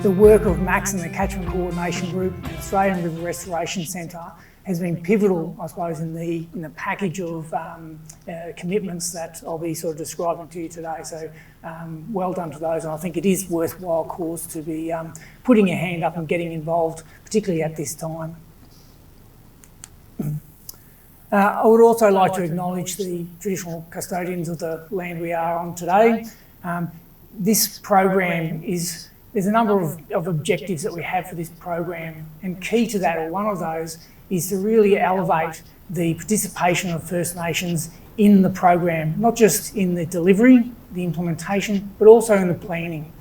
The work of Max and the Catchment Coordination Group and Australian River Restoration Centre has been pivotal, I suppose, in the package of commitments that I'll be sort of describing to you today. So well done to those, and I think it is worthwhile cause to be putting your hand up and getting involved, particularly at this time. I would also like to acknowledge the traditional custodians of the land we are on today. This program there's a number of objectives that we have for this program, and key to that, or one of those, is to really elevate the participation of First Nations in the program, not just in the delivery, the implementation, but also in the planning.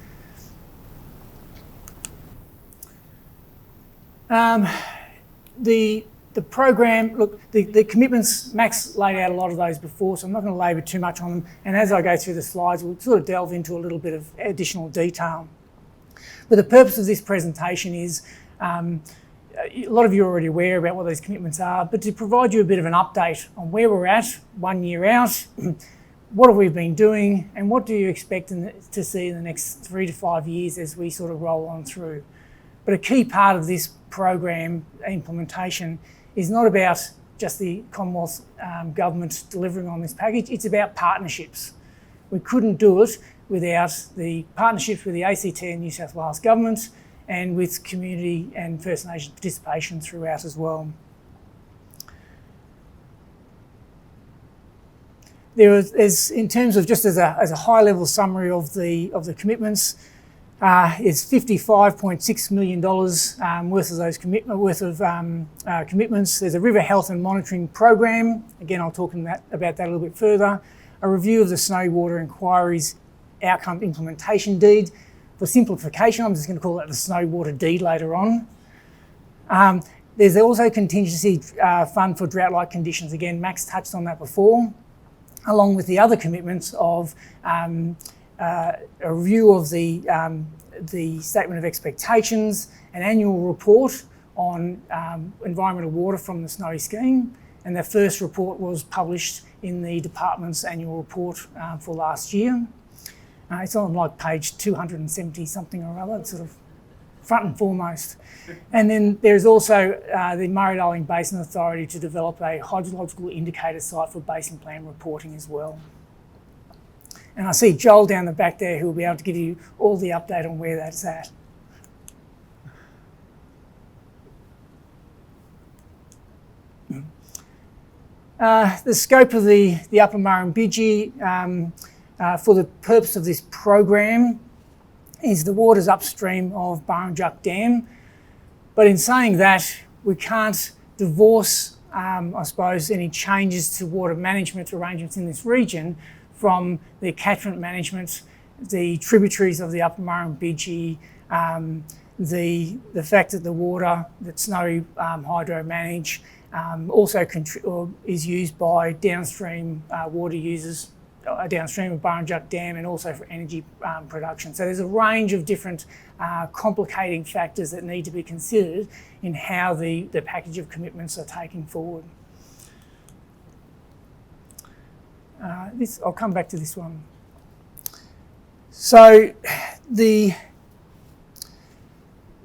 The program, look, the commitments, Max laid out a lot of those before, so I'm not going to labour too much on them. And as I go through the slides, we'll sort of delve into a little bit of additional detail. But the purpose of this presentation is, a lot of you are already aware about what these commitments are, but to provide you a bit of an update on where we're at 1 year out, what have we been doing, and what do you expect to see in the next 3 to 5 years as we sort of roll on through. But a key part of this program implementation is not about just the Commonwealth government delivering on this package, it's about partnerships. We couldn't do it without the partnerships with the ACT and New South Wales government and with community and First Nations participation throughout as well. There's in terms of just as a high level summary of the commitments, is $55.6 million worth of those commitments. There's a river health and monitoring program. Again, I'll talk about that a little bit further. A review of the Snowy Water Inquiry's outcome implementation deed. For simplification, I'm just going to call that the Snowy Water deed later on. There's also contingency fund for drought-like conditions. Again, Max touched on that before, along with the other commitments of a review of the Statement of Expectations, an annual report on environmental water from the Snowy Scheme, and the first report was published in the department's annual report for last year. It's on like page 270 something or other, it's sort of front and foremost. And then there's also the Murray-Darling Basin Authority to develop a hydrological indicator site for basin plan reporting as well. And I see Joel down the back there who will be able to give you all the update on where that's at. The scope of the Upper Murrumbidgee for the purpose of this program is the waters upstream of Burrinjuck Dam. But in saying that, we can't divorce, I suppose, any changes to water management arrangements in this region from the catchment management, the tributaries of the Upper Murrumbidgee, the fact that the water that Snowy Hydro manage also is used by downstream water users downstream of Burrinjuck Dam, and also for energy production. So there's a range of different complicating factors that need to be considered in how the package of commitments are taken forward. I'll come back to this one. So the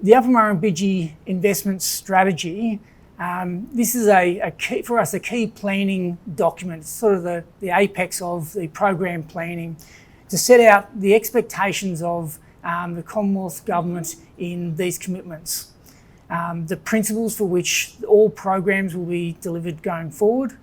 Upper Murrumbidgee investment strategy, this is a key planning document, sort of the apex of the program planning, to set out the expectations of the Commonwealth Government in these commitments, the principles for which all programs will be delivered going forward,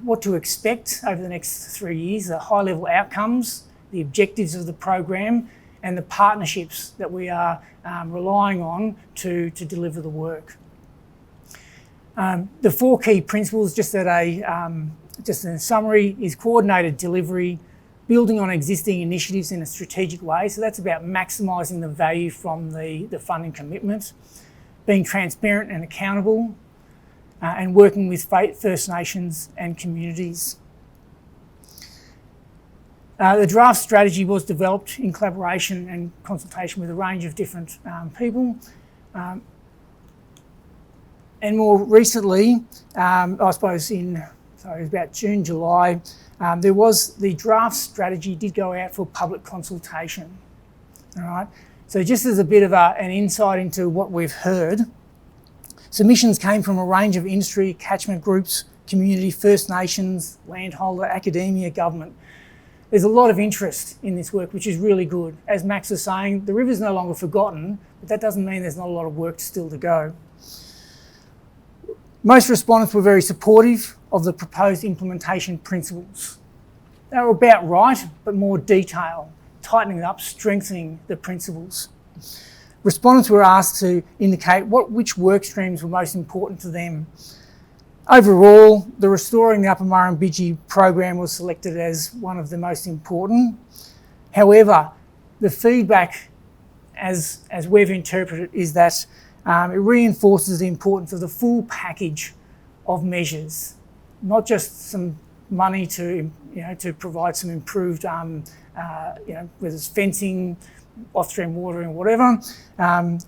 what to expect over the next 3 years, the high-level outcomes, the objectives of the program, and the partnerships that we are relying on to deliver the work. The 4 key principles, just in a summary, is coordinated delivery, building on existing initiatives in a strategic way. So that's about maximising the value from the funding commitment, being transparent and accountable, and working with First Nations and communities. The draft strategy was developed in collaboration and consultation with a range of different people. And more recently, I suppose it was about June, July, the draft strategy did go out for public consultation, all right? So just as a bit of an insight into what we've heard, submissions came from a range of industry, catchment groups, community, First Nations, landholder, academia, government. There's a lot of interest in this work, which is really good. As Max was saying, the river's no longer forgotten, but that doesn't mean there's not a lot of work still to go. Most respondents were very supportive of the proposed implementation principles. They were about right, but more detail, tightening it up, strengthening the principles. Respondents were asked to indicate which work streams were most important to them. Overall, the Restoring the Upper Murrumbidgee program was selected as one of the most important. However, the feedback, as we've interpreted, is that it reinforces the importance of the full package of measures, not just some money to provide some improved, whether it's fencing, off-stream watering, whatever.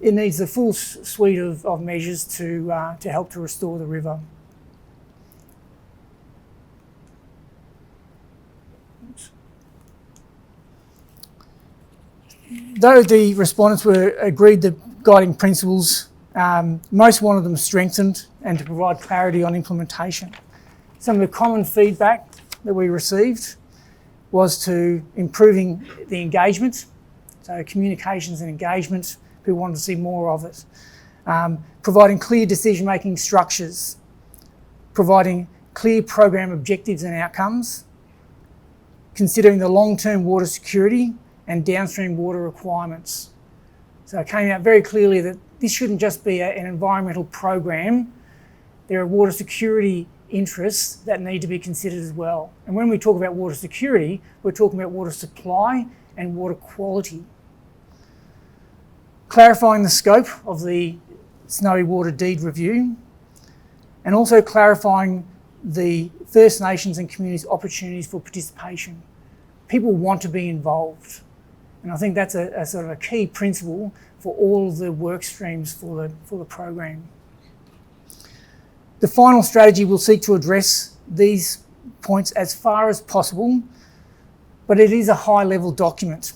It needs the full suite of measures to help to restore the river. Though the respondents agreed the guiding principles, most wanted them strengthened and to provide clarity on implementation. Some of the common feedback that we received was to improving the engagement, so communications and engagement, people wanted to see more of it. Providing clear decision-making structures, providing clear program objectives and outcomes, considering the long-term water security and downstream water requirements. So it came out very clearly that this shouldn't just be an environmental program. There are water security interests that need to be considered as well. And when we talk about water security, we're talking about water supply and water quality. Clarifying the scope of the Snowy Water Deed Review, and also clarifying the First Nations and communities' opportunities for participation. People want to be involved. And I think that's a sort of a key principle for all of the work streams for the program. The final strategy will seek to address these points as far as possible, but it is a high-level document,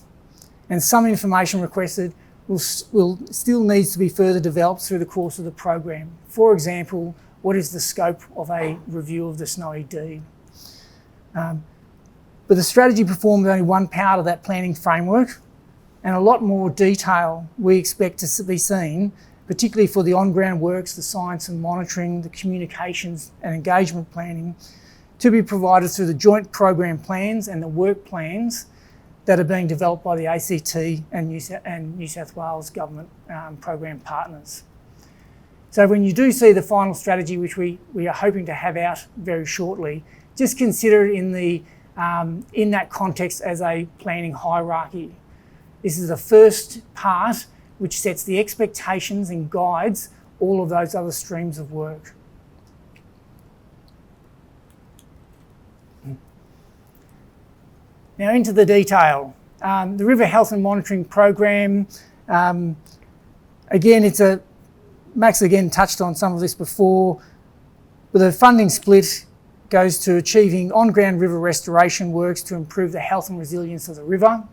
and some information requested will still needs to be further developed through the course of the program. For example, what is the scope of a review of the Snowy Deed? But the strategy performed only one part of that planning framework, and a lot more detail we expect to be seen, particularly for the on-ground works, the science and monitoring, the communications and engagement planning, to be provided through the joint program plans and the work plans that are being developed by the ACT and New South Wales government program partners. So when you do see the final strategy, which we are hoping to have out very shortly, just consider it in that context as a planning hierarchy. This is the first part which sets the expectations and guides all of those other streams of work. Now into the detail. The River Health and Monitoring Program, again, Max again touched on some of this before, but the funding split goes to achieving on-ground river restoration works to improve the health and resilience of the river.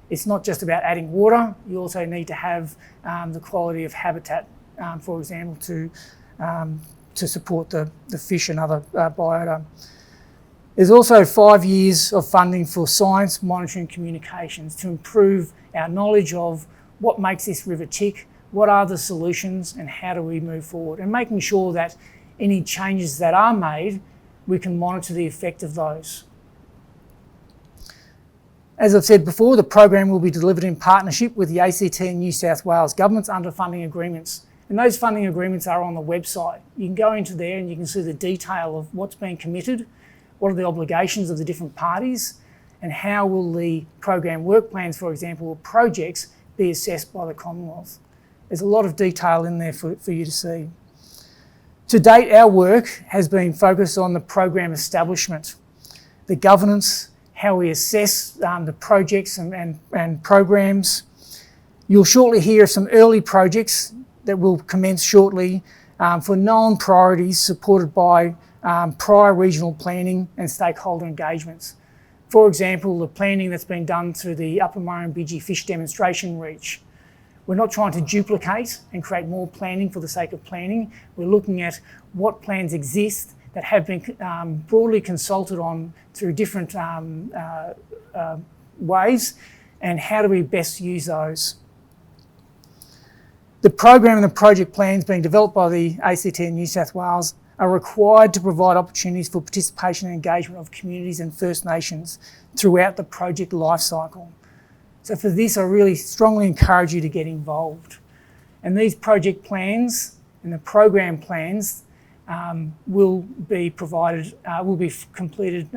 It's not just about adding water, you also need to have the quality of habitat, for example, to support the fish and other biota. There's also 5 years of funding for science, monitoring, communications to improve our knowledge of what makes this river tick, what are the solutions and how do we move forward, and making sure that any changes that are made, we can monitor the effect of those. As I've said before, the program will be delivered in partnership with the ACT and New South Wales governments under funding agreements. And those funding agreements are on the website. You can go into there and you can see the detail of what's been committed, what are the obligations of the different parties, and how will the program work plans, for example, or projects, be assessed by the Commonwealth. There's a lot of detail in there for you to see. To date, our work has been focused on the program establishment, the governance, how we assess the projects and programs. You'll shortly hear of some early projects that will commence shortly for known priorities supported by prior regional planning and stakeholder engagements. For example, the planning that's been done through the Upper Murrumbidgee Fish Demonstration Reach, We're not trying to duplicate and create more planning for the sake of planning. We're looking at what plans exist that have been broadly consulted on through different ways, and how do we best use those. The program and the project plans being developed by the ACT and New South Wales are required to provide opportunities for participation and engagement of communities and First Nations throughout the project life cycle. So for this, I really strongly encourage you to get involved. And these project plans and the program plans will be completed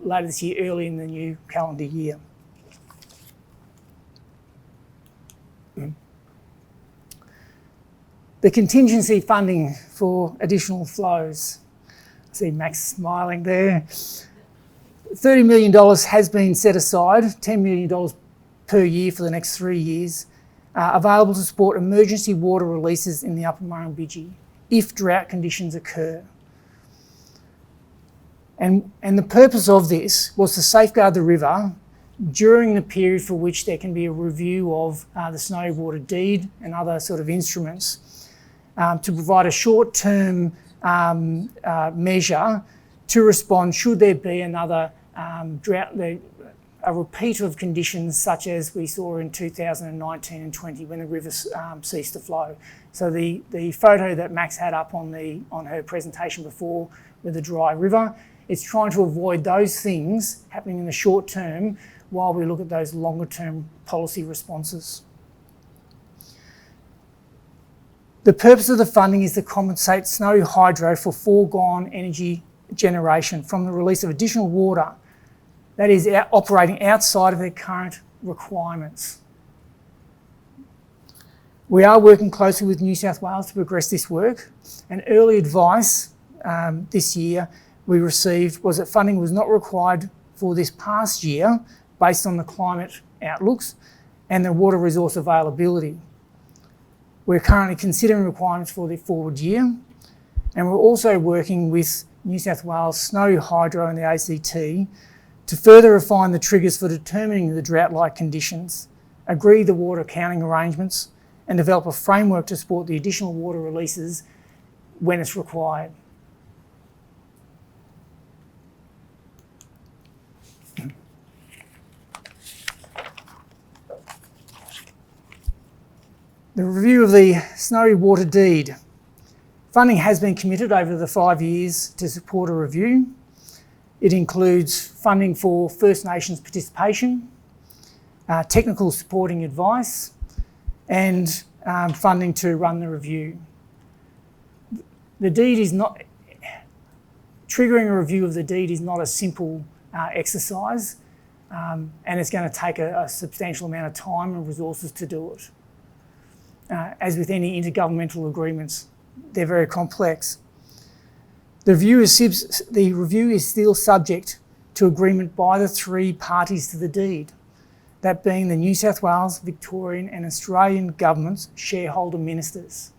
later this year, early in the new calendar year. The contingency funding for additional flows. I see Max smiling there. $30 million has been set aside, $10 million per year for the next 3 years, available to support emergency water releases in the upper Murrumbidgee if drought conditions occur. And the purpose of this was to safeguard the river during the period for which there can be a review of the snow water deed and other sort of instruments, to provide a short-term measure to respond should there be another drought, a repeat of conditions such as we saw in 2019 and 20 when the river ceased to flow. So the photo that Max had up on her presentation before with the dry river, it's trying to avoid those things happening in the short term while we look at those longer term policy responses. The purpose of the funding is to compensate Snowy Hydro for foregone energy generation from the release of additional water that is operating outside of their current requirements. We are working closely with New South Wales to progress this work, and early advice this year we received was that funding was not required for this past year based on the climate outlooks and the water resource availability. We're currently considering requirements for the forward year, and we're also working with New South Wales, Snowy Hydro and the ACT to further refine the triggers for determining the drought-like conditions, agree the water accounting arrangements, and develop a framework to support the additional water releases when it's required. The review of the Snowy Water Deed. Funding has been committed over the 5 years to support a review. It includes funding for First Nations participation, technical supporting advice, and funding to run the review. The deed is not, triggering a review of the deed is not a simple exercise, and it's going to take a substantial amount of time and resources to do it. As with any intergovernmental agreements, they're very complex. The review is still subject to agreement by the 3 parties to the deed, that being the New South Wales, Victorian and Australian governments' shareholder ministers.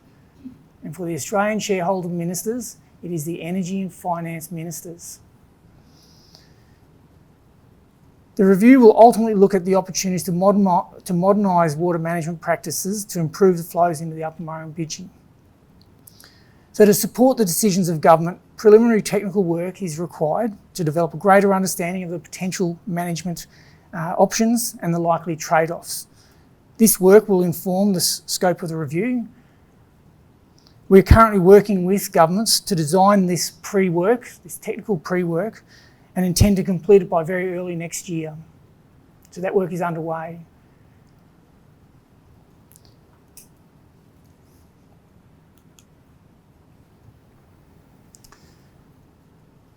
And for the Australian shareholder ministers, it is the Energy and Finance ministers. The review will ultimately look at the opportunities to modernise water management practices to improve the flows into the upper Murrumbidgee. So to support the decisions of government, preliminary technical work is required to develop a greater understanding of the potential management options and the likely trade-offs. This work will inform the scope of the review. We're currently working with governments to design this pre-work, this technical pre-work, and intend to complete it by very early next year. So that work is underway.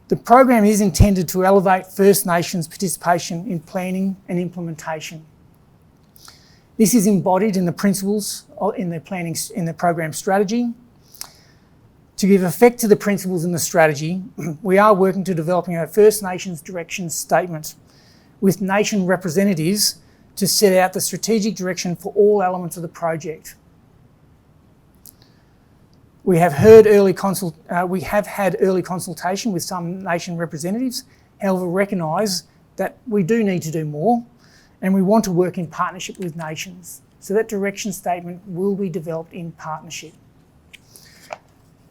The program is intended to elevate First Nations participation in planning and implementation. This is embodied in the principles in the program strategy. To give effect to the principles in the strategy, we are working to developing a First Nations direction statement with nation representatives to set out the strategic direction for all elements of the project. We have had early consultation with some nation representatives, however recognise that we do need to do more, and we want to work in partnership with nations So that direction statement will be developed in partnership.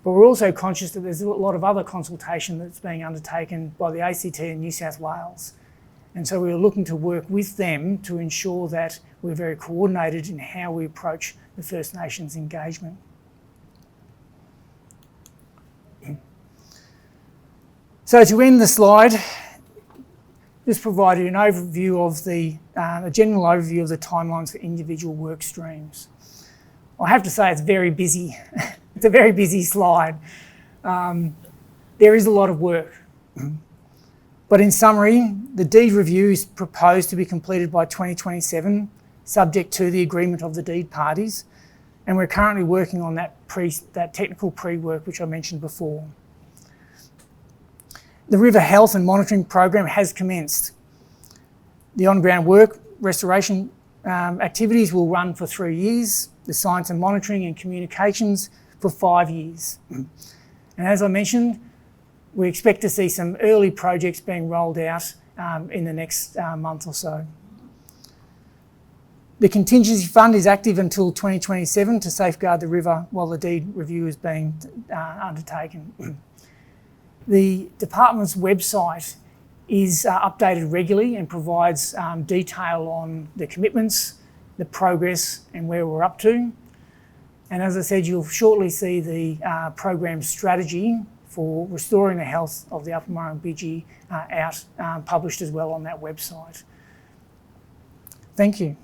But we're also conscious that there's a lot of other consultation that's being undertaken by the ACT and New South Wales. And so we're looking to work with them to ensure that we're very coordinated in how we approach the First Nations engagement. So to end the slide, just provided an overview of a general overview of the timelines for individual work streams. I have to say it's very busy. It's a very busy slide. There is a lot of work. But in summary, the deed review is proposed to be completed by 2027, subject to the agreement of the deed parties. And we're currently working on that technical pre-work, which I mentioned before. The river health and monitoring program has commenced. The on-ground work restoration activities will run for 3 years, the science and monitoring and communications for 5 years. And as I mentioned, we expect to see some early projects being rolled out in the next month or so. The contingency fund is active until 2027 to safeguard the river while the deed review is being undertaken. The department's website is updated regularly and provides detail on the commitments, the progress and where we're up to. And as I said, you'll shortly see the program strategy for restoring the health of the Upper Murrumbidgee published as well on that website. Thank you.